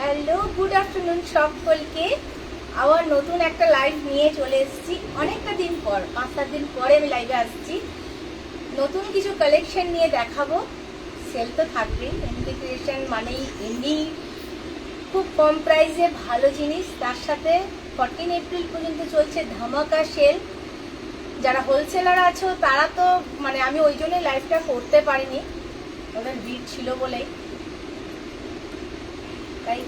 Hello, good afternoon সকলকে। আবার নতুন একটা লাইভ নিয়ে চলে এসেছি অনেকটা দিন পর, 5-7 দিন পরে আমি লাইভে আসছি। নতুন কিছু কালেকশন নিয়ে দেখাবো। সেল তো থাকবেই, এমনি ক্রিয়েশন মানেই এমনি খুব কম প্রাইসে ভালো জিনিস। তার সাথে 14 এপ্রিল পর্যন্ত চলছে ধামাকা সেল। যারা হোলসেলার আছো তারা তো মানে আমি ওই জন্যই লাইভটা করতে পারিনি, ওদের ভিড় ছিল বলেই। তাই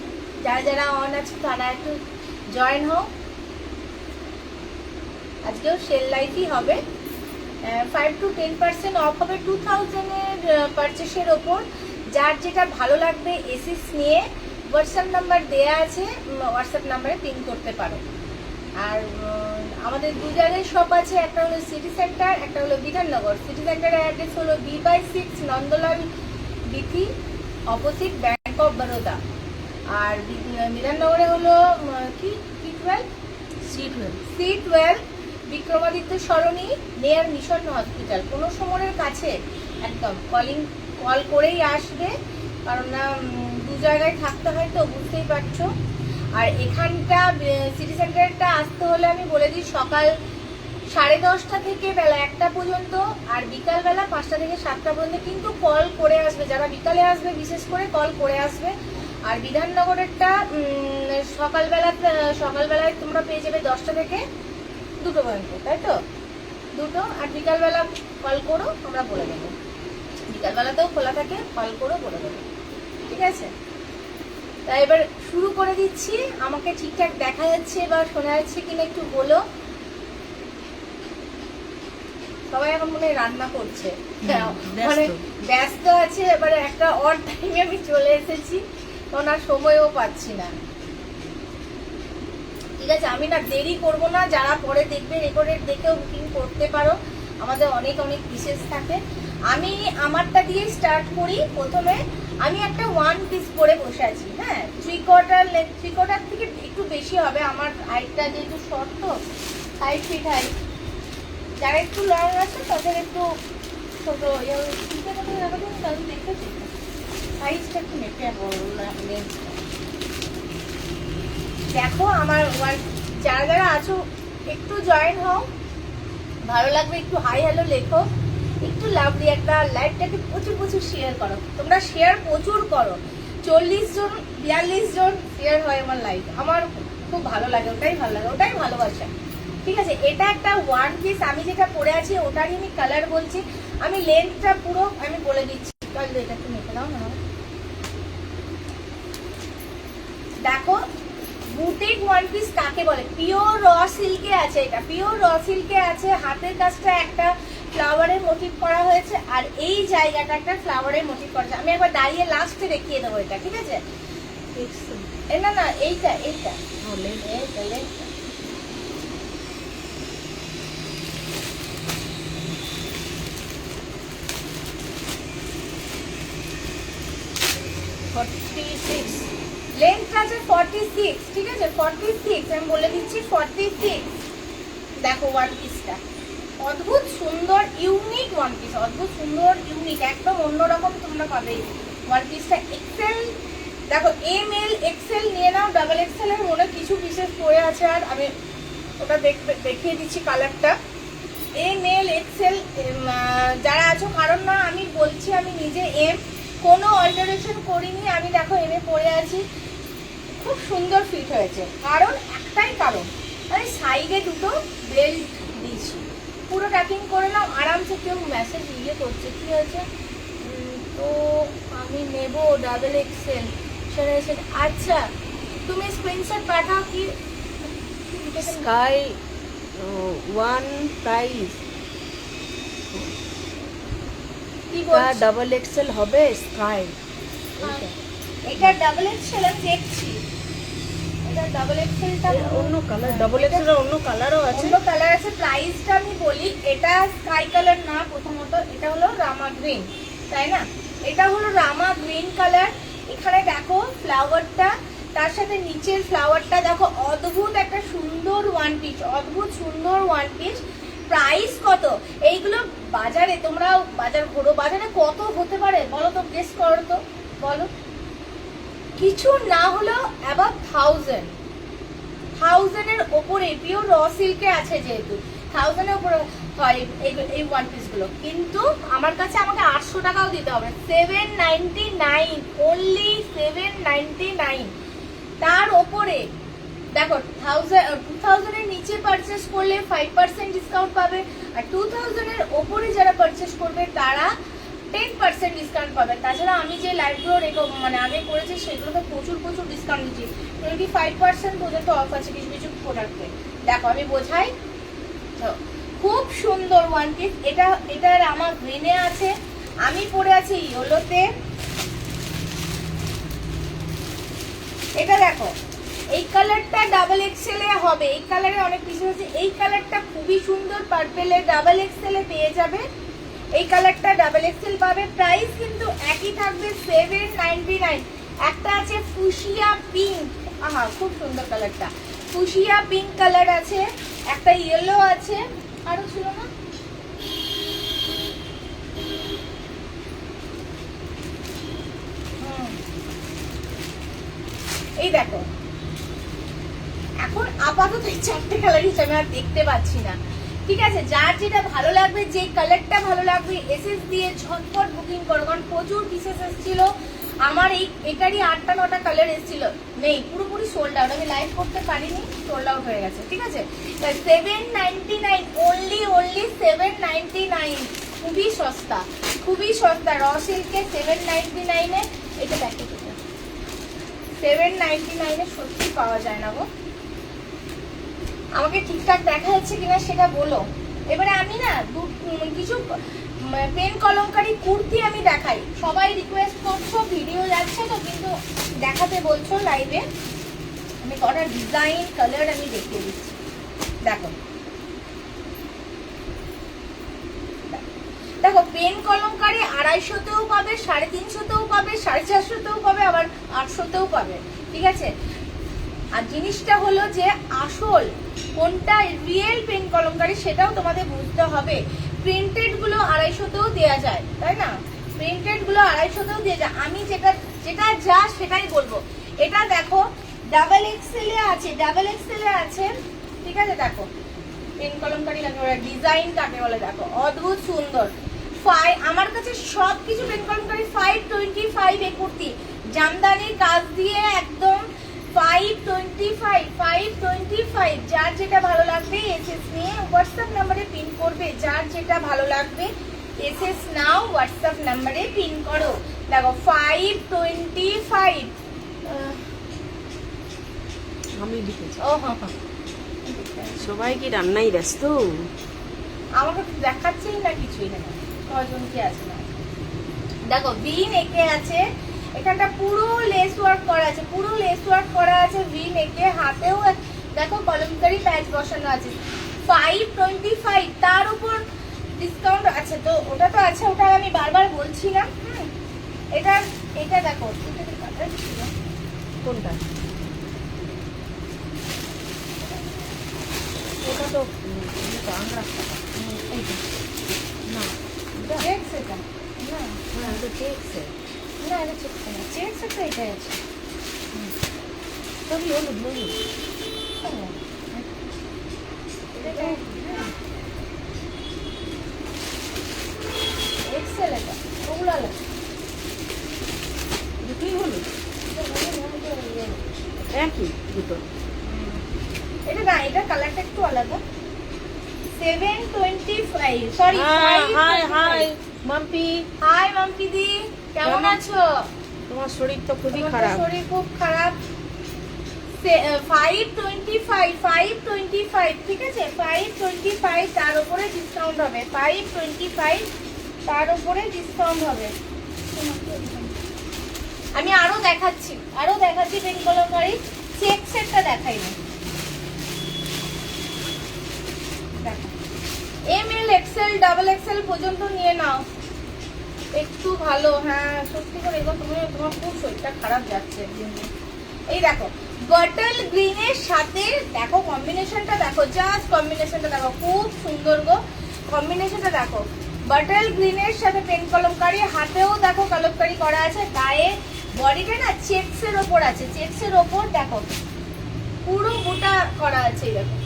যারা যারা অন আছে তারা একটু জয়েন হও। আজকেও সেল লাইভই হবে। 5 to 10% অফ হবে 2000-এর পারচেসের ওপর। যার যেটা ভালো লাগবে এসিস নিয়ে হোয়াটসঅ্যাপ নাম্বার দেয়া আছে, হোয়াটসঅ্যাপ নাম্বারে পিন করতে পারো। আর আমাদের দু জায়গায় শপ আছে, একটা হলো সিটি সেন্টার, একটা হলো বিধাননগর। সিটি সেন্টারের অ্যাড্রেস হলো B/6 Nandalal Bithi, opposite bank of Baroda. আর বিধাননগরে হলো C12 Vikramaditya Sarani near mission hospital, কোনো সময়ের কাছে একদম। কল করেই আসবে, কারণ না দু জায়গায় থাকতে হয় তো, বুঝতেই পারছো। আর এখানটা সিটি সেন্টারটা আসতে হলে আমি বলে দিই সকাল 10:30 থেকে বেলা 1টা পর্যন্ত, আর বিকালবেলা 5টা থেকে 7টা পর্যন্ত। কিন্তু কল করে আসবে, যারা বিকালে আসবে বিশেষ করে কল করে আসবে। আর বিধাননগরেরটা সকালবেলায় তোমরা পেয়ে যাবে 10টা থেকে 2টো পর্যন্ত, তাই তো 2টো। আর বিকালবেলা কল করো, আমরা বলে দেবো। বিকালবেলাতেও খোলা থাকে, কল করো বলে দেবো, ঠিক আছে? তাই এবার শুরু করে দিচ্ছি। আমাকে ঠিকঠাক দেখা যাচ্ছে বা শোনা যাচ্ছে কিনা একটু বলো। সবাই এখন মনে হয় রান্না করছে, মানে ব্যস্ত আছে। এবারে একটা অড টাইমে আমি চলে এসেছি, তখন আর সময়ও পাচ্ছি না। ঠিক আছে, আমি না দেরি করব না। যারা পরে দেখবে রেকর্ডেড দেখেও বুকিং করতে পারো, আমাদের অনেক অনেক বিশেষ থাকে। আমি আমারটা দিয়ে স্টার্ট করি। প্রথমে আমি একটা 1 পিস পরে বসে আছি, হ্যাঁ। 3/4 থেকে একটু বেশি হবে। আমার হাইটটা যেহেতু শর্ট, তো 5 ফিট হাইট। যারা একটু লং আছে তাদের একটু ছোট দেখেছি, সাইজটা একটু মেপে দেখো। আমার যারা যারা আছো একটু জয়েন হও, ভালো লাগবে। একটু হাই হ্যালো লেখো, একটু লাভলি একটা লাইভটাকে প্রচুর শেয়ার করো। তোমরা শেয়ার প্রচুর করো, 40 জন 42 জন শেয়ার হয় আমার লাইভ। আমার খুব ভালো লাগে, ওটাই ভালো লাগে, ওটাই ভালোবাসা। ঠিক আছে, এটা একটা 1 পিস। আমি যেটা পরে আছি ওটারই আমি কালার বলছি। আমি লেন্থটা পুরো আমি বলে দিচ্ছি। এটা একটু মেপে দাও না। দেখো, বুটিক 1 পিস কাকে বলে? পিওর র সিল্কে আছে, এটা পিওর র সিল্কে আছে। হাতের কাজটা একটা ফ্লাওয়ারের মোটিভ করা হয়েছে, আর এই জায়গাটা একটা ফ্লাওয়ারের মোটিভ করা আছে। আমি একবার দাঁড়িয়ে লাস্টে দেখিয়ে দেবো এটা, ঠিক আছে? না এইটা 46 লেন্থ আছে 46, ঠিক আছে? 46 আমি বলে দিচ্ছি, 46। দেখো 1 পিসটা অদ্ভুত সুন্দর ইউনিক 1 পিস, অদ্ভুত সুন্দর ইউনিক, একদম অন্যরকম তোমরা পাবে 1 পিসটা। এক্সেল দেখো, ML XL নিয়ে নাও। ডাবল XL এর মনে কিছু পিসেস পড়ে আছে, আর আমি ওটা দেখিয়ে দিচ্ছি কালারটা। ML XL যারা আছো, কারণ না আমি বলছি আমি নিজে এম, কোনো অল্টারেশন করিনি। আমি দেখো এমে পরে আছি, খুব সুন্দর ফিট হয়েছে। কারণ একটাই কারণ, আমি সাইডে 2টো বেল্ট দিয়েছি। পুরো ট্যাপিং করে নাও আরামসে। কেউ মেসেজ করছে কি হয়েছে, তো আমি নেব ডাবল XL। আচ্ছা, তুমি স্ক্রিনশট পাঠাও। কি স্কাই 1 প্রাইস কি বলছো? ডাবল XL হবে স্কাই। এটা ডাবল XL আমি দেখছি। এটা ডাবল XLটা অন্য কালার, ডাবল XL এর অন্য কালারও আছে, অন্য কালার আছে। প্রাইসটা আমি বলি, এটা স্কাই কালার না, প্রথমত এটা হলো রামা গ্রিন, তাই না? এটা হলো রামা গ্রিন কালার। এখানে দেখো ফ্লাওয়ারটা, তার সাথে নিচের ফ্লাওয়ারটা দেখো, অদ্ভুত একটা সুন্দর 1 পিস, অদ্ভুত সুন্দর 1 পিস। প্রাইস কত? এইগুলো বাজারে, তোমরা বাজার ঘোরো, বাজারে কত হতে পারে বলো তো? গেস করো তো, বলো। কিছু না হলেও অ্যাবাভ 1000 এর ওপরে পিওর র সিল্কে আছে, যেহেতু 1000 এর উপরে হয় এই ওয়ান পিস গুলো, কিন্তু আমার কাছে আমাকে 800 টাকাও দিতে হবে। 799, অনলি 799। তার ওপরে দেখো 2000 এর নিচে পারচেস করলে 5% ডিসকাউন্ট পাবে, আর 2000 এর ওপরে যারা পারচেস করবে তারা 10% ডিসকাউন্ট পাবে। তাছাড়া আমি যে লাইভগুলো মানে আগে করেছি সেগুলোতে প্রচুর প্রচুর ডিসকাউন্ট দিচ্ছি, 25% পর্যন্ত অফ আছে কিছু কিছু প্রোডাক্টে। দেখো আমি বোঝাই, তো খুব সুন্দর ওয়ান পিস। এটার আমার গ্রিনে আছে, আমি পরে আছি ইয়েলোতে। এটা দেখো, এই কালারটা ডাবল এক্সেল এ হবে, এই কালারে অনেক পিস আছে। এই কালারটা খুবই সুন্দর, পার্পেলের ডাবল এক্সেল এ পেয়ে যাবে। এই কালারটা ডাবল এক্সেল পাবে, প্রাইস কিন্তু একই থাকবে 799। একটা আছে ফুশিয়া পিঙ্ক, আহা খুব সুন্দর কালারটা, ফুশিয়া পিঙ্ক কালার আছে, একটা ইয়েলো আছে, আরো ছিল না, এই দেখো। এখন আপাতত এই 4টে কালার হিসেবে আর দেখতে পাচ্ছি না, ঠিক আছে? যার যেটা ভালো লাগবে, যে কালারটা ভালো লাগবে এসএস দিয়ে ঝটপট বুকিং করো, কারণ প্রচুর পিসেস এসেছিল। আমার এটারই 8টা 9টা কালার এসেছিল, নেই, পুরোপুরি সোল্ড আউট। আমি লাইভ করতে পারিনি, সোল্ড আউট হয়ে গেছে, ঠিক আছে? 799, অনলি 799, খুবই সস্তা, খুবই সস্তা। র সিল্কে 799 এ এটা দেখো, 799 এ সত্যি পাওয়া যায় না গো। আমাকে ঠিকঠাক দেখা যাচ্ছে কিনা সেটা বলো। এবারে আমি না কিছু পেন কলমকারী কুর্তি আমি দেখাই, সবাই রিকোয়েস্ট করছো, ভিডিও যাচ্ছে তো কিন্তু দেখাতে বলছো লাইভে। আমি কটা ডিজাইন কালার আমি দেখিয়ে দিচ্ছি, দেখো দেখো। পেন কলমকারী 250তেও পাবে, 350তেও পাবে, 450তেও পাবে, আবার 800তেও পাবে, ঠিক আছে? আর জিনিসটা হলো যে আসল কোনটা রিয়েল পেন কলমকারী সেটাও তোমাদের বুঝতে হবে। প্রিন্টেড গুলো 250তেও দেওয়া যায়, তাই না? প্রিন্টেড গুলো 250তেও দেওয়া যায়। আমি যেটা যা সেটাই বলবো। এটা দেখো ডাবল এক্সেল এ আছে, ডাবল এক্সেল এ আছে, ঠিক আছে? দেখো পেন কলমকারী ডিজাইন কাকে বলে, দেখো অদ্ভুত সুন্দর। আমার কাছে সবকিছু পেন কলমকারী 525 এ কুর্তি, জামদানির কাজ দিয়ে একদম 525। যার যেটা ভালো লাগবে এসএস নিয়ে হোয়াটসঅ্যাপ নাম্বারে পিন করবে, যার যেটা ভালো লাগবে এসএস নাও, হোয়াটসঅ্যাপ নাম্বারে পিন করো। দেখো 525। আমি লিখেছি। ও হ্যাঁ হ্যাঁ, সবাই কি রান্নাই ব্যস্ত? আমাকে দেখাচ্ছেই না কিছুই না, কয়জন কি আছে না। দেখো ভি নেকে আছে, এখানটা পুরো লেস ওয়ার্ক করা আছে, পুরো লেস ওয়ার্ক করা আছে ভি নেকে। হাতেও দেখো কলমকারী প্যাচ বসানো আছে। 525, তার উপর ডিসকাউন্ট আছে, তো ওটা তো আছে, ওটা আমি বারবার বলছি না। এটা দেখো, কোনটা? ওটা তো না, চেকস এটা না, হ্যাঁ এটা চেকস। না এটা চেকস না, চেকস তো এটাই আছে। সবই হলুদ হলুদ। এক্সেল এটা, ওগুলো আলাদা। দুটোই হলুদ, একই দুটো। এটা না, এটা কালারটা একটু আলাদা। 725, sorry hi hi Mampi. Hi Mampi di, কেমন আছো? তোমার শরীর তো খুবই তোমার তো খারাপ। শরীর খুব খারাপ। 525, ঠিক আছে? 525, তার উপরে ডিসকাউন্ট হবে। 525, তার উপরে ডিসকাউন্ট হবে। আমি আরো দেখাচ্ছি পেন কলমকারী। চেক সেটটা দেখাই না, এমএল এক্সেল ডাবল এক্সেল পর্যন্ত নিয়ে নাও, একটু ভালো। হ্যাঁ সত্যি করে এবার তোমার খুব শরীরটা খারাপ যাচ্ছে। এই দেখো বটল গ্রিনের সাথে, দেখো কম্বিনেশনটা দেখো, জাস্ট কম্বিনেশনটা দেখো, খুব সুন্দর গো কম্বিনেশনটা দেখো। বটল গ্রিনের সাথে পেন কলমকারী, হাতেও দেখো কলমকারী করা আছে, গায়ে বডিটা না চেকসের ওপর আছে, চেকসের ওপর দেখো পুরো গোটা করা আছে, দেখো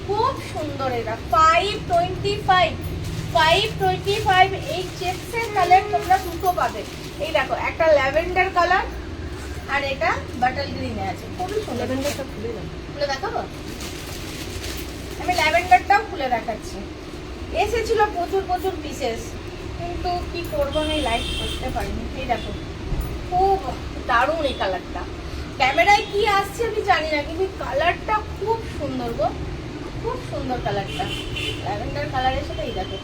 খুব সুন্দর। এটা 525 এই চেকসের কালার তোমরা দুটো পাবে। এই দেখো একটা ল্যাভেন্ডার কালার আর এটা বাটল গ্রিনে আছে, খুবই সুন্দর। ল্যাভেন্ডারটা খুলে দাও। খুলে দেখাবো, আমি ল্যাভেন্ডারটাও খুলে দেখাচ্ছি। এসেছিল প্রচুর পিসেস, কিন্তু কি করবো আমি লাইভ করতে পারিনি। এই দেখো খুব দারুণ এই কালারটা। ক্যামেরায় কি আসছে আমি জানি না, কিন্তু কালারটা খুব সুন্দর গো, খুব সুন্দর কালারটা। ল্যাভেন্ডার কালারের সাথে এই দেখো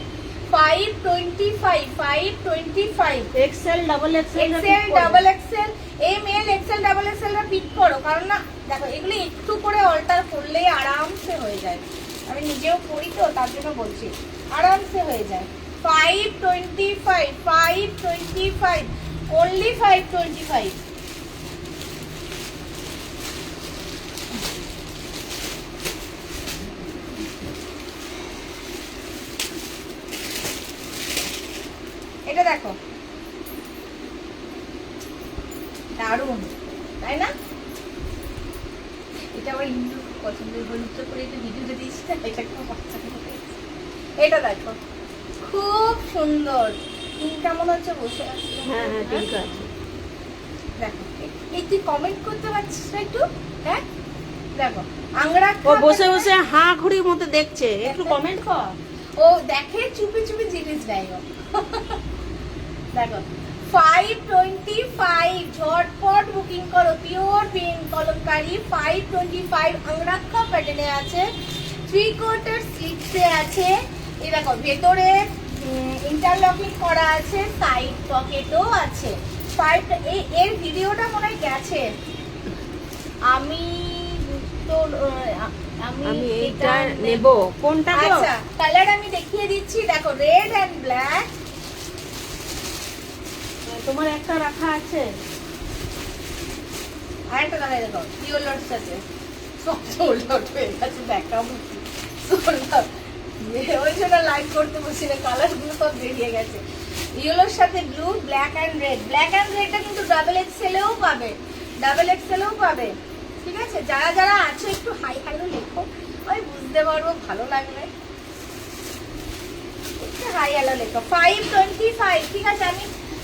525 XL double XL XL double XL M L XL double XL রা পিক করো, কারণ না দেখো এগুলো একটু করে অল্টার করলেই আরামসে হয়ে যায়। আমি নিজেও করি তো, তার জন্য বলছি আরামসে হয়ে যায়। 525 only 525। এটা দেখো দারুণ, তাই না? এটা আমার ইন্দু খুব পছন্দের, বন্ধুত্ব করে একটু ভিডিওতে দিয়েছি না, এটা খুব পছন্দ হয়েছে। এটা দেখো খুব সুন্দর, কেমন হচ্ছে বসে আছে। হ্যাঁ হ্যাঁ ঠিক আছে। দেখো এই তুই কমেন্ট করতে পারছিস না একটু? হ্যাঁ দেখো আংরা ও বসে বসে হাঁ ঘুরির মতো দেখছে, একটু কমেন্ট কর। ও দেখে চুপি জিনিস দেয় ও। দেখো 525 ঝটপট বুকিং করো, পিওর পিঙ্ক কলমকারী। 525 আংরাক্ষা প্যাটার্নে আছে, 3/4 স্লিপসে আছে। এই দেখো ভেতরে ইন্টারলকিং করা আছে, সাইড পকেটও আছে। এর ভিডিওটা মনে হয় গেছে। আমি তো আমি এইটা নেব, কোনটা গো? আচ্ছা কালার আমি দেখিয়ে দিচ্ছি, দেখো রেড এন্ড ব্ল্যাক। তোমার একটা রাখা আছে, আরেকটা কালার দেখো ইয়েলোর সাথে সব সোল্ড আউট হয়ে গেছে, দেখাও সোল্ড আউট। ওই জন্য লাইভ করতে বসি না, কালারগুলো সব বেরিয়ে গেছে। ইয়েলোর সাথে blue, black and red. Black and রেডটা কিন্তু ডাবল এক্সেলেও পাবে, ডাবল এক্সেলেও পাবে। ঠিক আছে, যারা আছো একটু হাই হ্যালো লেখো, আমি বুঝতে পারবো ভালো লাগবে। একটু হাই হ্যালো লেখো। 525 ঠিক আছে।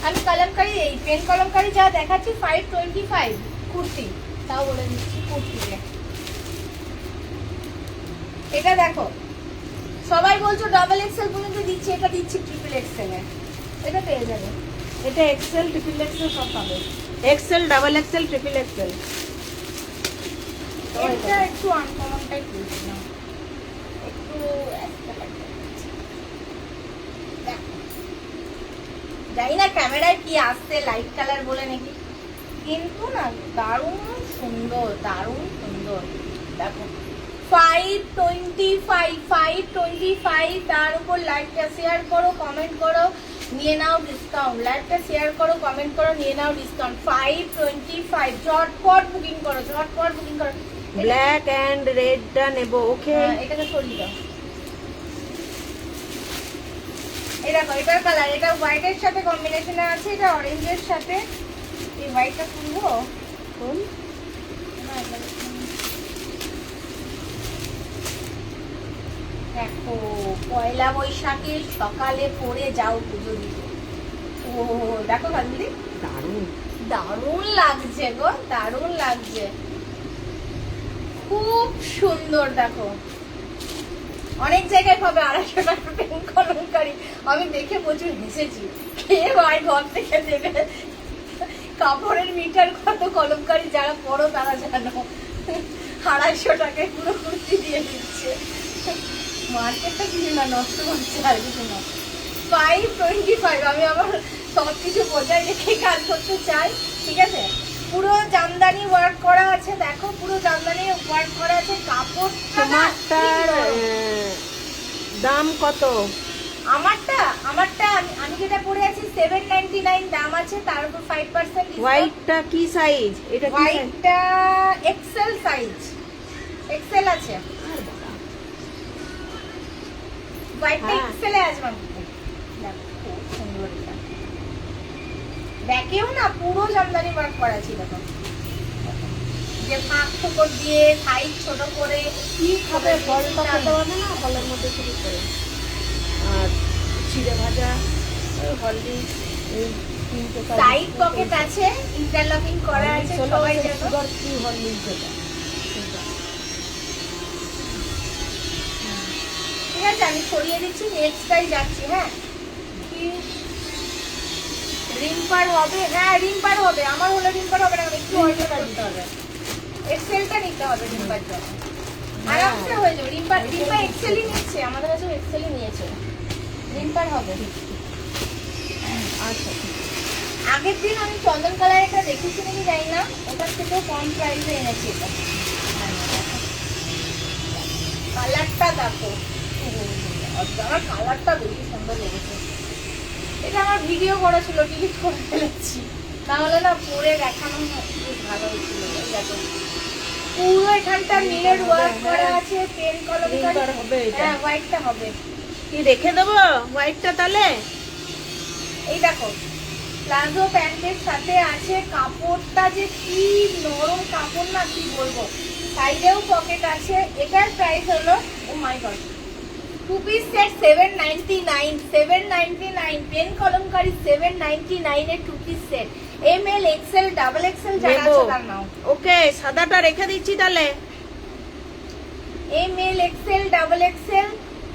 আমি কলমকারি, এই পেন কলমকারি যা দেখাচ্ছি 525 কুর্তি, তাও বলে দিচ্ছি কুর্তিতে। এটা দেখো সবাই বলছো ডাবল এক্সেল পর্যন্ত দিচ্ছি, এটা দিচ্ছি ট্রিপল এক্সেল এ, এটা পেয়ে যাবে। এটা এক্সেল ট্রিপল এক্সেল সব পাবে, Excel double XL triple Excel. এটা একটু আনকমনটাই বলছিলাম, একটু জানি না ক্যামেরায় কি আসছে, লাইট কালার বলে নাকি, কিন্তু না দারুণ সুন্দর, দারুণ সুন্দর। দেখো 525 তার উপর লাইভটা শেয়ার করো, কমেন্ট করো, নিয়ে নাও ডিসকাউন্ট। লাইভটা শেয়ার করো, কমেন্ট করো, নিয়ে নাও ডিসকাউন্ট। 525 ঝটপট বুকিং করো, ঝটপট বুকিং করো। ব্ল্যাক এন্ড রেডটা নেব, ওকে? এটাকে সরিয়ে দাও। এই দেখো এটার কালার, এটা হোয়াইটের সাথে কম্বিনেশনে আছে, এটা অরেঞ্জের সাথে। এই হোয়াইটটা খুলবো কোন? দেখো পয়লা বৈশাখের সকালে পরে যাও পুজো দিতে। ও দেখো কান্দি দারুণ, দারুণ লাগছে গো, দারুণ লাগছে, খুব সুন্দর। দেখো অনেক জায়গায় পাবে 250 টাকা পেন কলমকারি। আমি দেখে প্রচুর হেসেছি, কে ভাই ঘর থেকে দেবে কাপড়ের মিটার কত কলমকারি, যারা পড়ো তারা জানো। 250 টাকায় পুরো কুর্তি দিয়ে দিচ্ছে, মার্কেটটা কিছু না নষ্ট করছে আর কিছু না। 525 আমি আবার সব কিছু বজায় রেখে কাজ করতে চাই। ঠিক আছে, পুরো জামদানি ওয়ার্ক করা আছে, দেখো পুরো জামদানি ওয়ার্ক করা আছে। কাপড়টা তোমারটার দাম কত? আমারটা আমি যেটা পরে আছি 799 দাম আছে, তার উপর 5% হোয়াইটটা কি সাইজ? এটা কি সাইজ? হোয়াইটটা এক্সেল সাইজ, এক্সেল আছে। হোয়াইটটা হ্যাঁ। এক্সেলে আছে মামু। দেখো খুব সুন্দর এটা, ব্যাকেও না পুরো জামদানি ওয়ার্ক করা আছে দেখো, যে ফাঁক ফোকর দিয়ে সাইজ ছোট করে কি খাবে ফলটা খেতে পারবে না, ফলের মধ্যে শুরু করে আর চিড়ে ভাজা হলদিস সাইড পকেট আছে, ইন্টারলকিং করা আছে, সবাই জানো সুগার ফ্রি হলদিস যেটা। ঠিক আছে, আমি সরিয়ে দিচ্ছি, নেক্সটটাই যাচ্ছি। হ্যাঁ, কি রিম্পার হবে? হ্যাঁ রিম্পার হবে, আমার হলে রিম্পার হবে না, একটু অল্টার করতে হবে, এক্সেলটা নিতে হবে রিম্পার জন্য, আরামসে হয়ে যাবে। রিম্পার এক্সেলই নিচ্ছে, আমাদের কাছেও এক্সেলই নিয়েছে, রিম্পার হবে। আচ্ছা, আগের দিন আমি চন্দন কালার একটা দেখেছি নাকি জানি না, ওটার থেকেও কম প্রাইসে এনেছি এটা। কালারটা দেখো, আমার কালারটা বেশি সুন্দর লেগেছে। এটা আমার ভিডিও করা ছিল, ডিলিট করে ফেলেছি, তাহলে না পরে দেখানো বেশ ভালো হয়েছিল। দেখো পুরো এখানটা মিলের ওয়ার্ক করা আছে, পেন কলম হবে। হ্যাঁ হোয়াইটটা হবে, কি রেখে দেবো হোয়াইটটা তাহলে? এই দেখো প্লাজো প্যান্টের সাথে আছে, কাপড়টা যে কি নরম কাপড় না, কি বলবো। সাইডেও পকেট আছে। এটার প্রাইস হলো, oh my god, 2 piece set 799, 799, pen Kalamkari 799 এর 2 piece set, M L XL double XL যারা আছে তার নাও। ওকে, সাদাটা রেখে দিচ্ছি তাহলে। এমএল এক্সেল ডাবল এক্সেল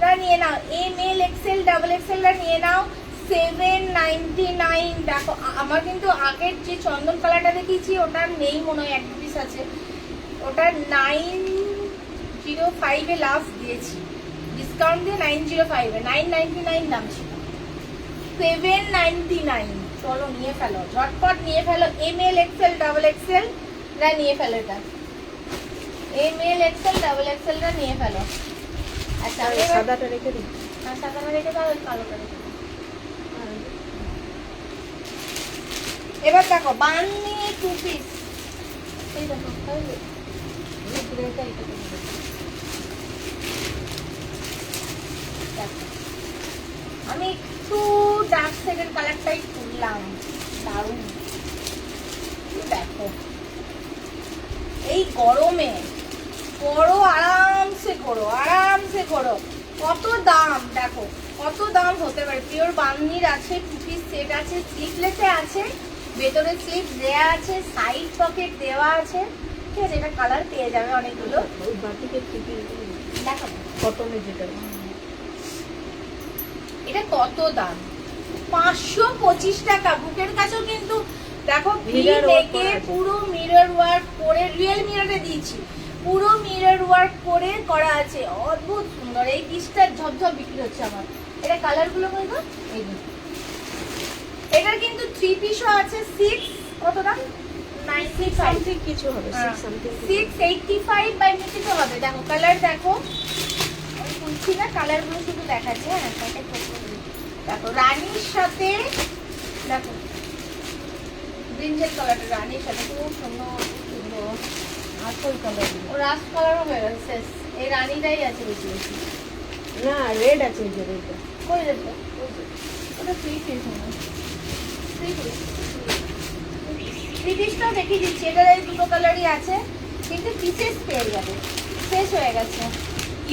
রা নিয়ে নাও, এমএল এক্সেল ডাবল এক্সেল রা নিয়ে নাও 799। দেখো আমার কিন্তু আগের যে চন্দন কালারটা দেখিয়েছি ওটা নেই মনে হয়, এক পিস আছে, ওটা 905 এ লাস্ট দিয়েছি, ডিসকাউন্ট দিয়ে 905 এ, 999 দাম ছিল, 799। চলো নিয়ে ফেলো, ঝটপট নিয়ে ফেলো, এমএল এক্সেল ডাবল এক্সেল রা নিয়ে ফেলো, এটা এমএল এক্সেল ডাবল এক্সেল রা নিয়ে ফেলো। আচ্ছা সাদাটা রেখে দিই। হ্যাঁ সাদাটা রেখে দাও, কালোটা রেখে দাও। এবার দেখো বান্নি 2 পিস, এই দেখো আমি একটু ডার্ক সেকেন্ড কালারটাই তুললাম, দারুণ। দেখো এই গরমে করো, আরামসে করো, আরামসে করো। কত দাম দেখো, কত দাম হতে পারে। পিওর বান্নির আছে, 2 পিস সেট আছে, স্লিভলেসে আছে, ভেতরে স্লিভ দেয়া আছে, সাইড পকেট দেওয়া আছে। ঠিক আছে, এটা কালার পেয়ে যাবে অনেকগুলো। ওই বাটিকের থেকে দেখো কটনের যেটা, এটা কত দাম, 525 টাকা। বুকের কাছেও কিন্তু দেখো Mirror work করা আছে। পুরো মিরর ওয়ার্ক করে, রিয়েল মিররে দিয়েছি, পুরো মিরর ওয়ার্ক করে করা আছে, অদ্ভুত সুন্দর। এই পিসটা ঝপঝপ বিক্রি হচ্ছে আমার। এটা কালার গুলো বলবো, এই যে এটার কিন্তু 3 পিসও আছে। 6 কত দাম, 95 সামথিং কিছু হবে, হ্যাঁ, 6 685 বাই কিছু হবে। দেখো কালার দেখো, আমি খুলছি না, কালার গুলো শুধু দেখাচ্ছে। হ্যাঁ প্যাকেট দেখো রানীর সাথে, দেখো ব্রিঞ্জেল কালারটা রানীর সাথে খুব সুন্দর, সুন্দর আসল কালার ও রাস্ট কালারও হয়ে গেছে শেষ। এই রানীটাই আছে বেশি বেশি। না, রেড আছে, এই যে রেডটা কই দেখো, ওটা 3 পিস হবে, 3 পিস, 3 পিসটাও দেখিয়ে দিচ্ছি। এটার এই দুটো কালারই আছে, কিন্তু পিসেস পেয়ে যাবে, শেষ হয়ে গেছে।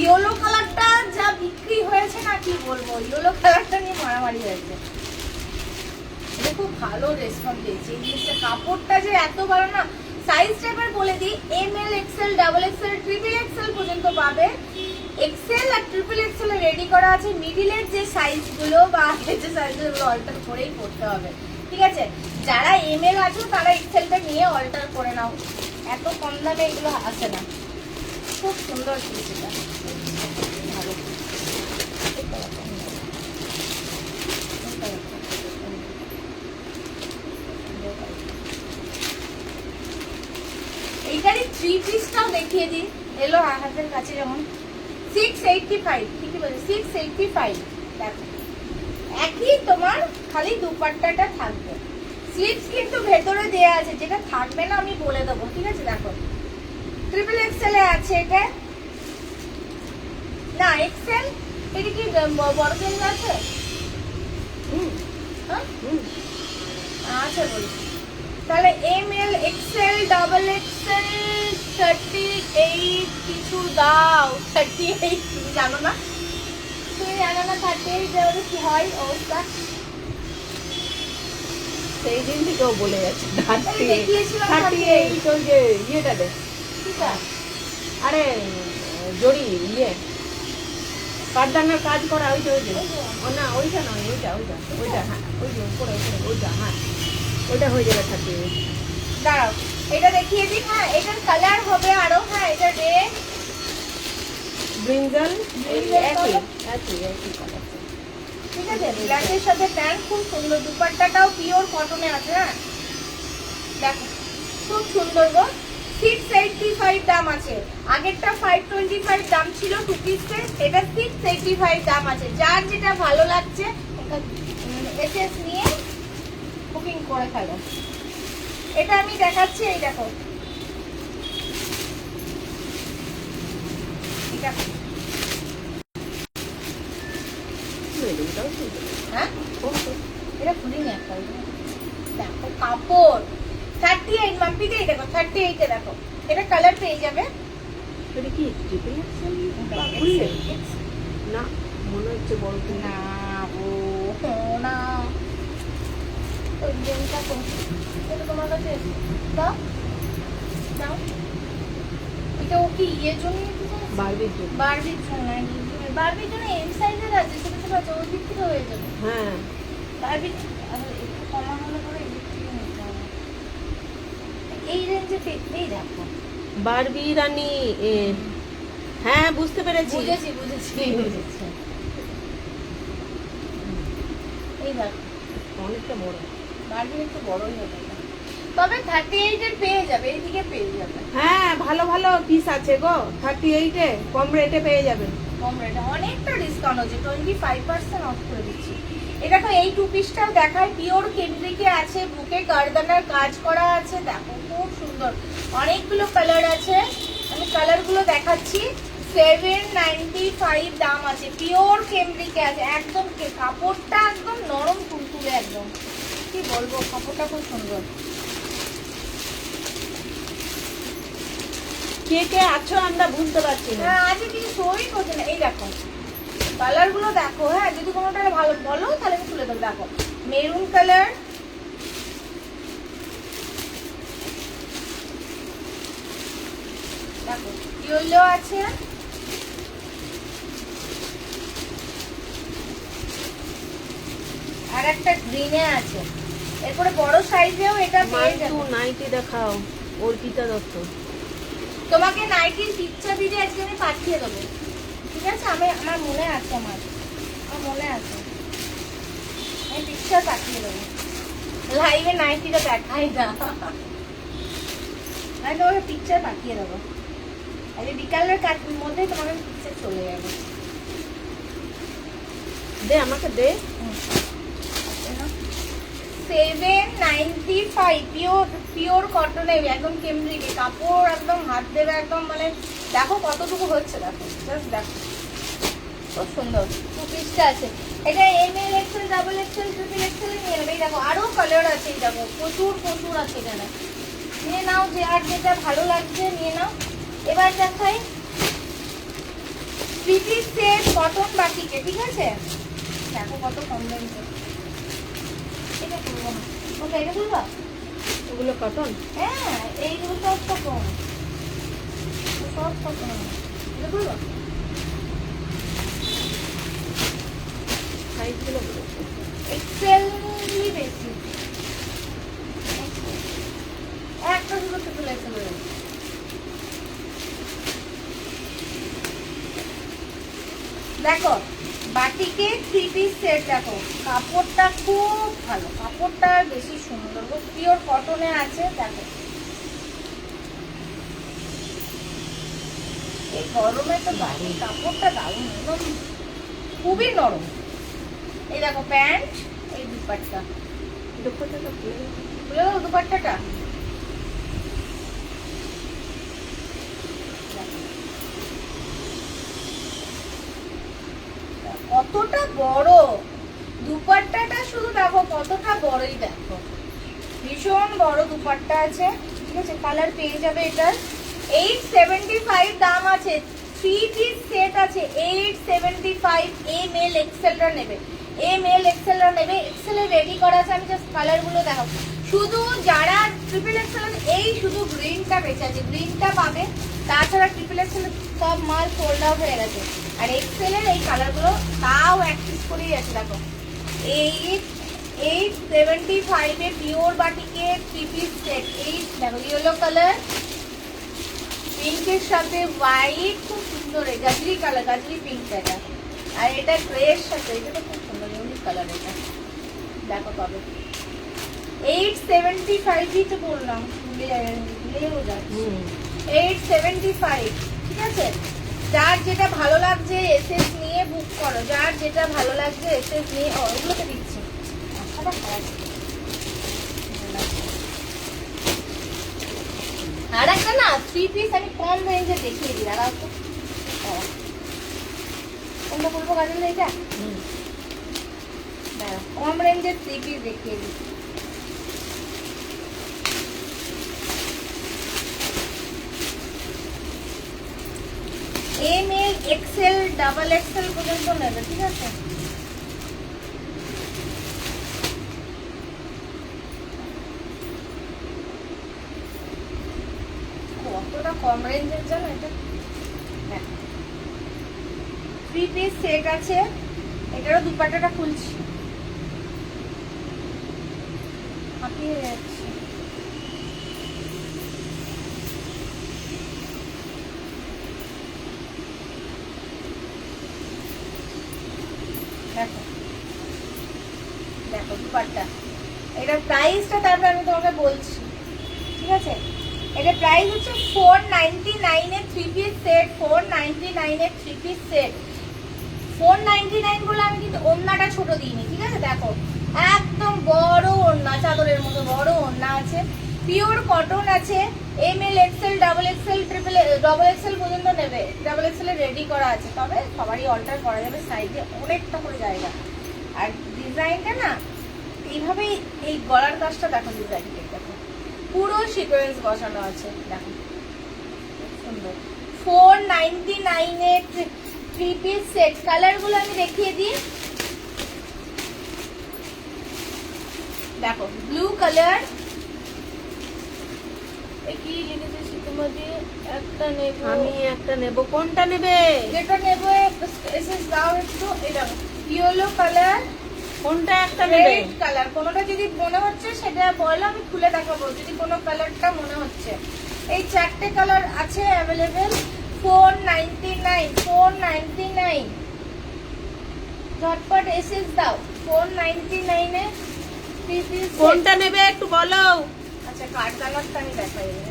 ইয়েলো কালারটা যা বিক্রি হয়েছে না, কি বলবো, ইয়েলো কালারটা নিয়ে মারামারি হয়েছে। এটা খুব ভালো রেসপন্স পেয়েছে এই জিনিসটা, কাপড়টা যে এত ভালো না। সাইজটা এবার বলে দিই, ML XL double XL triple Excel পর্যন্ত পাবে। এক্সেল আর ট্রিপল এক্সেল রেডি করা আছে। মিডিলের যে সাইজগুলো বা যে সাইজগুলো অল্টার করেই করতে হবে, ঠিক আছে। যারা এমএল আছো তারা এক্সেলটা নিয়ে অল্টার করে নাও, এত কম দামে এগুলো আসে না। খুব সুন্দর পিস এটা, ভালো। এইটারই 3 পিসটাও দেখিয়ে দিই, এলো হাতের কাছে যেমন 685, ঠিকই বলছি 685। দেখো একই তোমার, খালি দুপাট্টাটা থাকবে, স্লিভস কিন্তু ভেতরে দেয়া আছে, যেটা থাকবে না আমি বলে দেবো, ঠিক আছে। দেখো ট্রিপল এক্সেল এ আছে এটা, না এক্সেল, এটা কি বড় সাইজ আছে? হ্যাঁ আচ্ছা বলছি তাহলে M L XL double XL 38 কিছু দাও 38 তুমি জানো না 38 দেওয়ালে কি হয় অবস্থা সেই দিন থেকে ও বলে যাচ্ছে আমি দেখিয়েছিলাম 38 ওই যে ইয়েটা দে ঠিক আছে আরে জড়ি ইয়ে কাঠদানার কাজ করা ওই যে ও না ওইটা নয় ওইটা হ্যাঁ ওই যে উপরে ওইটা হ্যাঁ ওইটা হয়ে যাবে 38 দাঁড়াও এটা দেখিয়ে দিই হ্যাঁ এটার কালার হবে আরো হ্যাঁ এটা রেড ব্রিঞ্জাল Brinjal একই কালার ঠিক আছে ব্ল্যাকের সাথে প্যান্ট খুব সুন্দর দুপাট্টাটাও পিওর কটনে আছে হ্যাঁ দেখো খুব সুন্দর গো 685 দাম আছে আগেরটা 525 দাম ছিল টু পিসের এটা 685 দাম আছে যার যেটা ভালো লাগছে এসএস নিয়ে বুকিং করে ফেলো এটা আমি দেখাচ্ছি এই দেখো এটা হ্যাঁ এটা খুলিনি একটা দেখো কাপড় 38 মাম্পিতে এই দেখো 38 এ দেখো এটা কালার পেয়ে যাবে এটা কি ট্রিপল না মনে হচ্ছে বড় না ও না ওই গেমটা কোন এটা তোমার কাছে দাও দাও এটা ও কি ইয়ের জন্য নিতে চাইছে বারবির জন্য বারবির জন্য এম সাইজের আছে ছোট ছোট আছে ওই দিক থেকে হয়ে যাবে হ্যাঁ বারবির একটু কমা হলে পরে এই দিক থেকে নিতে হবে এই রেঞ্জে পেতেই দেখো বারবি রানী হ্যাঁ বুঝতে পেরেছি বুঝেছি এই দেখো অনেকটা বড় বারবির একটু বড়ই হবে তবে 38 এর পেয়ে যাবে এইদিকে পেয়ে যাবে হ্যাঁ ভালো ভালো পিস আছে গো 38 এ কম রেটে পেয়ে যাবে কম রেটে অনেকটা ডিসকাউন্ট হচ্ছে 25% অফ করে দিচ্ছি এটা তো এই টু পিসটাও দেখায় পিওর কেমব্রিকে আছে বুকে কারদানার কাজ করা আছে দেখো খুব সুন্দর অনেকগুলো কালার আছে আমি কালারগুলো দেখাচ্ছি 795 দাম আছে পিওর কেমব্রিকে আছে একদম কাপড়টা একদম নরম তুলতুলে একদম কি বলবো কাপড়টা খুব সুন্দর কে কে আছো আমরা বুঝতে পারছি না হ্যাঁ আজকে কিছু শোই করছে না এই দেখো কালারগুলো দেখো হ্যাঁ যদি কোনোটা ভালো বলো তাহলে আমি তুলে দেবো দেখো মেরুন কালার দেখো ইয়েলো আছে আর একটা গ্রিনে আছে এরপরে বড় সাইজেও এটা পেয়ে যাবে নাইটি দেখাও অর্পিতা দত্ত তোমাকে নাইটির পিকচার দিদি আজকে আমি পাঠিয়ে দেবো ঠিক আছে আমার মনে আছে আমার মনে আছে আমি পিকচার পাঠিয়ে দেবো লাইভে নাইটিটা দেখাই না আমি তোমাকে পিকচার পাঠিয়ে দেবো আজকে বিকালের মধ্যে তোমাকে পিকচার চলে যাবে দে আমাকে দে 795 পিওর কটনে একদম কেমব্রিকে কাপড় একদম হাত দেবে একদম মানে দেখো কতটুকু হচ্ছে দেখো জাস্ট দেখো খুব সুন্দর টু পিসটা আছে এটা M L XL double XL triple XL নিয়ে নেবে এই দেখো আরো কালার আছে এই দেখো প্রচুর আছে এখানে নিয়ে নাও যে আর যেটা ভালো লাগছে নিয়ে নাও এবার দেখাই থ্রি পিস সেট কটন বাটিকে ঠিক আছে দেখো কত কম রেঞ্জে এটা করবো না ওকে এটা করবা ওগুলো কটন হ্যাঁ এইগুলো সব কটন সব কটন এটা করবা সাইজগুলো এক্সেলই বেশি একটা শুধু ট্রিপল এক্সেল দেখো বাটিকে থ্রি পিস সেট দেখো কাপড়টা খুব ভালো কাপড়টা বেশি সুন্দর পিওর কটনে আছে দেখো এই গরমে তো বাড়ি কাপড়টা দারুণ একদম খুবই নরম এই দেখো প্যান্ট এই দুপাট্টা দুপাট্টাটা খুলে দাও দুপাট্টাটা কতটা বড় দুপাট্টাটা শুধু দেখো কতটা বড়ই দেখো ভীষণ বড় দুপাট্টা আছে, ঠিক আছে। কালার পেয়ে যাবে এটার। 875 দাম আছে। 3 পিস সেট আছে 875। এম এল এক্সেলরা নেবে, এম এল এক্সেলরা নেবে। এক্সেলে রেডি করা আছে, আমি জাস্ট কালারগুলো দেখাবো। শুধু যারা ট্রিপল এক্সেল, এই শুধু গ্রিনটা বেঁচে আছে, গ্রিনটা পাবে। তাছাড়া ট্রিপল এক্সেল সব মাল সোল্ড আউট হয়ে গেছে। আর এক্সেলের এই কালারগুলো তাও এক পিস করেই আছে, দেখো। 875 এ পিওর বাটিকে 3 পিস সেট। এই দেখো ইয়েলো কালার, পিঙ্কের সাথে হোয়াইট, খুব সুন্দর। গাজরি কালার, গাজরি পিঙ্ক এটা। আর এটা গ্রের সাথে, এটা তো খুব সুন্দর ইউনিক কালার। এটা দেখো পাবে 875 তো বললাম, ভুলেও যাচ্ছে। 875, ঠিক আছে। যার যেটা ভালো লাগছে এসএস নিয়ে বুক করো, যার যেটা ভালো লাগছে এসএস নিয়ে। এগুলোকে দিচ্ছি আর একটা না 3 পিস আমি কম রেঞ্জে দেখিয়ে দিই। আর কোনটা বলবো গাজল, এইটা কম রেঞ্জের 3 পিস দেখিয়ে দিই। M L XL double XL পর্যন্ত নেবে, ঠিক আছে। কতটা কম রেঞ্জের জানো এটা। 3 পিস সেট আছে। এটারও দুপাট্টাটা খুলছি, হাঁপিয়ে যাচ্ছি। দেখো দেখো দুপাট্টা। এটার প্রাইসটা তারপরে আমি তোমাকে বলছি, ঠিক আছে। এটা প্রাইস হচ্ছে 499 এর 3 পিস সেট। 499 এর 3 পিস সেট। 499 বলে আমি কিন্তু ওড়নাটা ছোট দিইনি, ঠিক আছে। দেখো একদম বড় ওড়না, চাদরের মতো বড় ওড়না আছে। পিওর কটন আছে। M L XL double XL triple double XL পর্যন্ত নেবে। ডাবল এক্সেল রেডি করা আছে, তবে সবারই অল্টার করা যাবে, সাইডে অনেকটা করে জায়গা। আর ডিজাইনটা না এইভাবেই, এই গলার কাজটা দেখো, ডিজাইনটা দেখো পুরো সিকোয়েন্স বসানো আছে, দেখো সুন্দর। 499 এর 3 পিস সেট। কালারগুলো আমি দেখিয়ে দিই। দেখো ব্লু কালার, কি লিখেছে শীতমতি, একটা নেব আমি, একটা নেব। কোনটা নেবে? যেটা নেব এসএস দাও একটু। এটা ইয়েলো কালার, কোনটা একটা নেবে? Red colour. কোনোটা যদি মনে হচ্ছে সেটা বলো, আমি খুলে দেখাবো যদি কোনো কালারটা মনে হচ্ছে। এই 4টে কালার আছে অ্যাভেলেবেল। 499, 499। ঝটপট এসএস দাও। 499 এ 3 পিস। কোনটা নেবে একটু বলো। আচ্ছা কাঠদানারটা আমি দেখাই দেবো।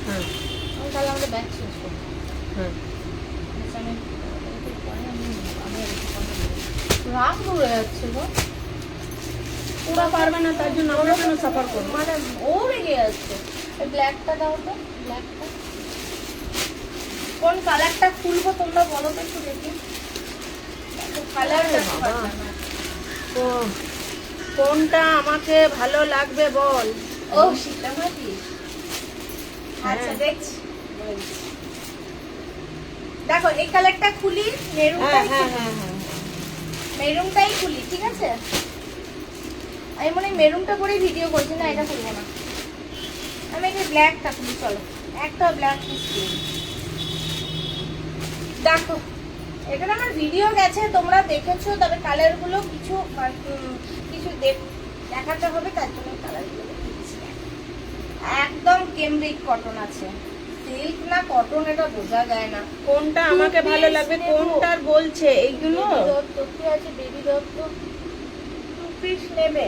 হ্যাঁ তাহলে আমাদের ব্যাগ শেষ করবো। হ্যাঁ। রাগ ঘুরে যাচ্ছে গো। পুরো পারবে না, তার জন্য আমরা কেন সাফার করবো? মানে ও রেগে যাচ্ছে। এই ব্ল্যাকটা দাও তো, ব্ল্যাকটা। কোন কালারটা খুলবো তোমরা বলো তো একটু দেখি। কালারটা কোনটা আমাকে ভালো লাগবে বল। ও সীতামাটি। আচ্ছা দেখছি, দেখো এই কালারটা খুলি, মেরুনটাই মেরুনটাই খুলি, ঠিক আছে। আমি মনে হয় মেরুনটা করে ভিডিও করছি, না এটা খুলবো না। আমি এই ব্ল্যাকটা খুলি, চলো একটা ব্ল্যাক পিস খুলি। দেখো এটা আমার ভিডিও গেছে, তোমরা দেখেছো, তবে কালারগুলো কিছু কিছু দেখাতে হবে, তার জন্য কালারগুলো দেখিয়েছি। একদম কেমব্রিক কটন আছে, সিল্ক না কটন এটা বোঝা যায় না। কোনটা আমাকে ভালো লাগবে, কোনটার বলছে এইগুলো। কি আছে বেবি দত্ত। 2 পিস নেবে,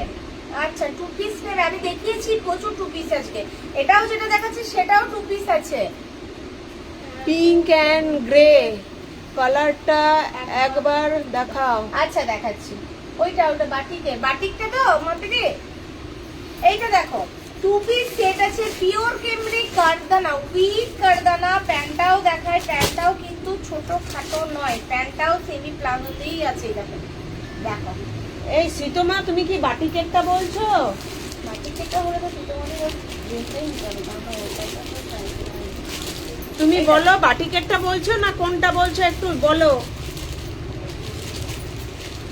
আচ্ছা 2 পিস নেবে। আমি দেখিয়েছি প্রচুর 2 পিস আজকে। এটাও যেটা দেখাচ্ছি সেটাও 2 পিস আছে। পিঙ্ক এন্ড গ্রে কালারটা একবার দেখাও। আচ্ছা দেখাচ্ছি। ওইটা বাটিকে, বাটিকটা তো মধ্যে এইটা দেখো, টু পিস সেট আছে পিওর কেমব্রিক কারদানা উইথ কারদানা। প্যান্টটাও দেখায়, প্যান্টটাও কিন্তু ছোট খাটো নয়, প্যান্টটাও সেমি প্লাজোতেই আছে। দেখো দেখো এই সীতমা, তুমি কি বাটি কেকটা বলছো? মাটি কেকটা বলে তো তোমাদের যেতেই হবে, কারণ ওটা তো চাই। তুমি বলো বাটি কেকটা বলছো না কোনটা বলছো, একটু বলো।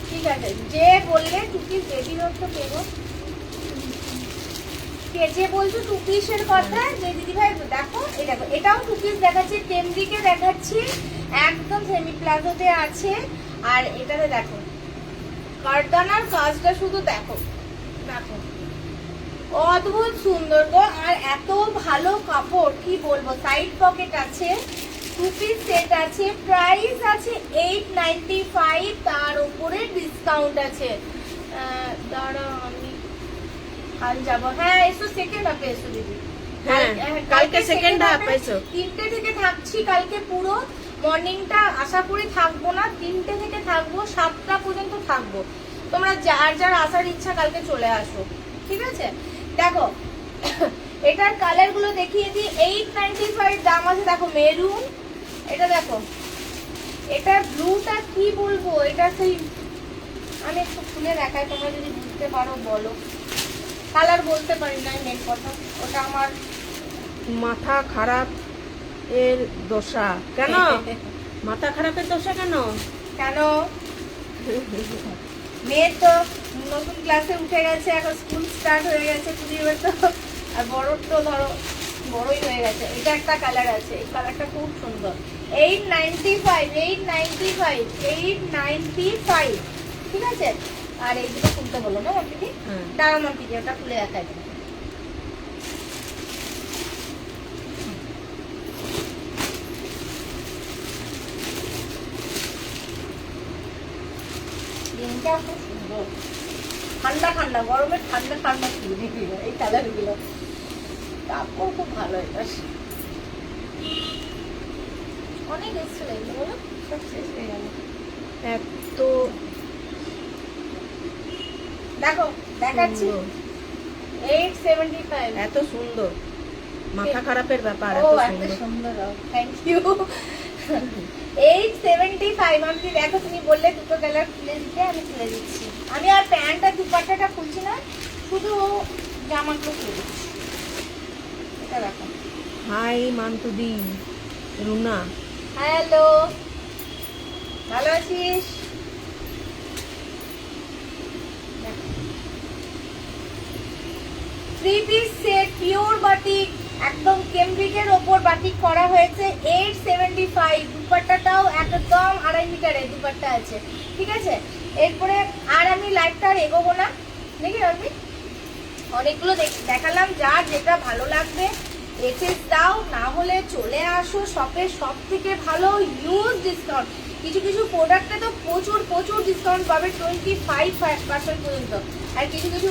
ঠিক আছে, যে বললে টু পিস রেডি হচ্ছে পেবো। কে যে বলছো টু পিসের কথা, যে দিদি ভাই দেখো এই দেখো, এটাও টু পিস দেখাচ্ছি, টেমরিকে দেখাচ্ছি, একদম সেমি প্লাজোতে আছে। আর এটাতে দেখো কারদানার কাজটা শুধু দেখো, দেখো অদ্ভুত সুন্দর গো। আর এত ভালো কাপড় কি বলবো। সাইড পকেট আছে, টু পিস সেট আছে, প্রাইস আছে 895, তার উপরে ডিসকাউন্ট আছে। দাঁড়া আমি কাল যাবো। হ্যাঁ এসো, সেকেন্ড হাফে এসো দিদি। হ্যাঁ, কালকে সেকেন্ড হাফ এসো। 3টে থেকে থাকছি কালকে, পুরো মর্নিংটা আশা করি থাকবো না, 3টে থেকে থাকবো, 7টা পর্যন্ত থাকবো। তোমরা যার যার আসার ইচ্ছা কালকে চলে আসো, ঠিক আছে। দেখো এটার কালার গুলো দেখিয়ে দিই। 895 দাম আছে। দেখো মেরুন, এটা দেখো, এটা ব্লুটা কি বলবো, এটা সেই আমি একটু খুলে দেখাই, তোমরা যদি বুঝতে পারো বলো। কালার বলতে পারি না, মেন কথা ওটা আমার মাথা খারাপ এর দোষা কেন? মাথা খারাপের দোষা কেন? কেন মেয়ে তো নতুন ক্লাসে উঠে গেছে, এখন স্কুল স্টার্ট হয়ে গেছে, পুজোর তো। আর বড়র তো ধরো বড়ই হয়ে গেছে। এটা একটা কালার আছে, এই কালারটা খুব সুন্দর। 895 ঠিক আছে। আর এই দুটো খুলতে বলো না মাম্পিদি, দাঁড়া মাম্পিদি ওটা খুলে দেখাই দেবো। দিনটা খুব সুন্দর, ঠান্ডা ঠান্ডা, গরমের ঠান্ডা ঠান্ডা ফিল এই কালার গুলো। কাপড় খুব ভালো। এটা অনেক এসেছিল এগুলো, বলো সব শেষ হয়ে গেল। এত দেখো দেখাচ্ছি, 875। এত সুন্দর মাথা খারাপের ব্যাপার, ও এত এত সুন্দর। সুন্দর, থ্যাংক ইউ। 875। আমি দেখো তুমি বললে দুটো কালার খুলে দিতে, আমি খুলে দিচ্ছি। আমি আর প্যান্ট আর দুপাট্টাটা খুলছি না, শুধু জামাগুলো খুলে দিচ্ছি। এটা দেখো। হাই মান্তুদি, রুনা, হ্যালো, ভালো আছিস? Three piece set pure batik, একদম কেমব্রিকের ওপর বাটিক করা হয়েছে। 875। দুপাট্টাটাও একদম 2.5 মিটারের দুপাট্টা আছে, ঠিক আছে। এরপরে আর আমি লাইভটা আর এগোবো না, দেখি আমি অনেকগুলো দেখালাম। যার যেটা ভালো লাগবে এসএস দাও, না হলে চলে আসো শপে। সব থেকে ভালো হিউজ ডিসকাউন্ট, কিছু কিছু প্রোডাক্টে তো প্রচুর প্রচুর ডিসকাউন্ট পাবে, 25% পর্যন্ত। আর কিছু কিছু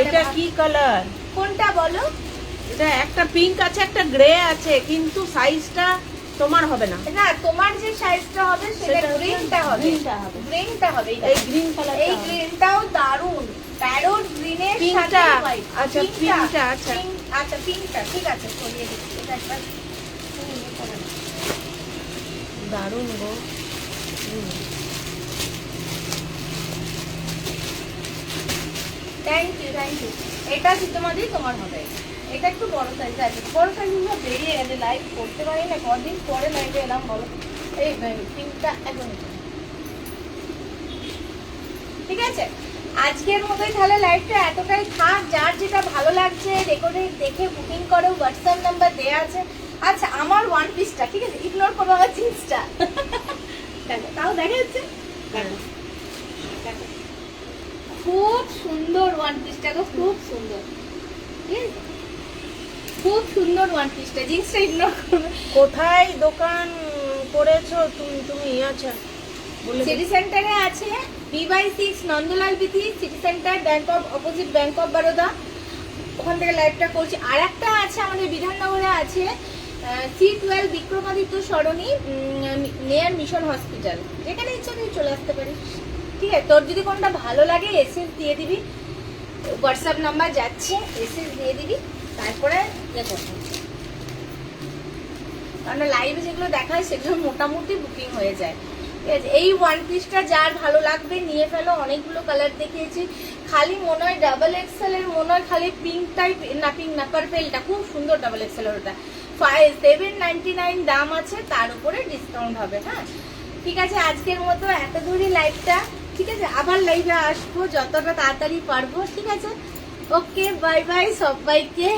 এটা কি কালার? কোনটা বলো? এটা একটা পিঙ্ক আছে, একটা গ্রে আছে, কিন্তু সাইজটা তোমার হবে না। না, তোমার যে সাইজটা হবে সেটা সেটা গ্রিনটা হবে, গ্রিনটা হবে। গ্রিনটা হবে। এই গ্রিন কালার, এই গ্রিনটাও দারুন, প্যারোট গ্রিনের সাথে পিঙ্কটা, হোয়াইট। আচ্ছা পিঙ্কটা, আচ্ছা আচ্ছা পিঙ্কটা ঠিক আছে, সরিয়ে দিচ্ছি। এটা একবার দারুন গো। Thank you thank you. এটা তোমাদের তোমার হবে। এটা একটু বড় সাইজ আছে, বড় সাইজগুলো বেরিয়ে গেছে, লাইভ করতে পারি না, কদিন পরে লাইভে এলাম বলো। এই পিঙ্কটা একদম ঠিক আছে। আজকের মতোই তাহলে লাইভটা এতটাই থাক। যার যেটা ভালো লাগছে রেকর্ডে দেখে বুকিং করো, হোয়াটসঅ্যাপ নাম্বার দেওয়া আছে। আচ্ছা আমার ওয়ান পিসটা ঠিক আছে, ইগনোর করো আমার জিন্সটা। দেখো তাও দেখা যাচ্ছে, দেখো খুব সুন্দর ওয়ান পিসটা গো, খুব সুন্দর, ঠিক আছে? খুব সুন্দর ওয়ান পিসটা, জিন্সটা ইগনোর করবে। কোথায় দোকান করেছো তুমি? আচ্ছা সিটি সেন্টারে আছে, B/6 Nandalal Bithi, city centre, bank of opposite bank of Baroda, ওখান থেকে লাইভটা করছি। আর একটা আছে আমাদের বিধাননগরে আছে, C12 Vikramaditya Sarani, near mission hospital. যেখানে ইচ্ছা তুই চলে আসতে পারিস, ঠিক আছে। তোর যদি কোনটা ভালো লাগে এসএস দিয়ে দিবি, হোয়াটসঅ্যাপ নাম্বার যাচ্ছে, এসএস দিয়ে দিবি, তারপরে ইয়ে করবো, কারণ লাইভে যেগুলো দেখায় সেগুলো মোটামুটি বুকিং হয়ে যায়। ঠিক আছে, এই ওয়ান পিসটা যার ভালো লাগবে নিয়ে ফেলো। অনেকগুলো কালার দেখিয়েছি, খালি মনে হয় ডাবল এক্সেল এর মনে হয় খালি পিঙ্ক টাইপ, না পিঙ্ক না পার্পেলটা খুব সুন্দর ডাবল এক্সেল এর, ওটা 799 দাম আছে, তার উপরে ডিসকাউন্ট হবে। হ্যাঁ ঠিক আছে, আজকের মতো এত দূরই লাইভটা। ঠিক আছে, আবার লাইভে আসবো যতটা তাড়াতাড়ি পারবো। ঠিক আছে, ওকে, বাই বাই সবাইকে।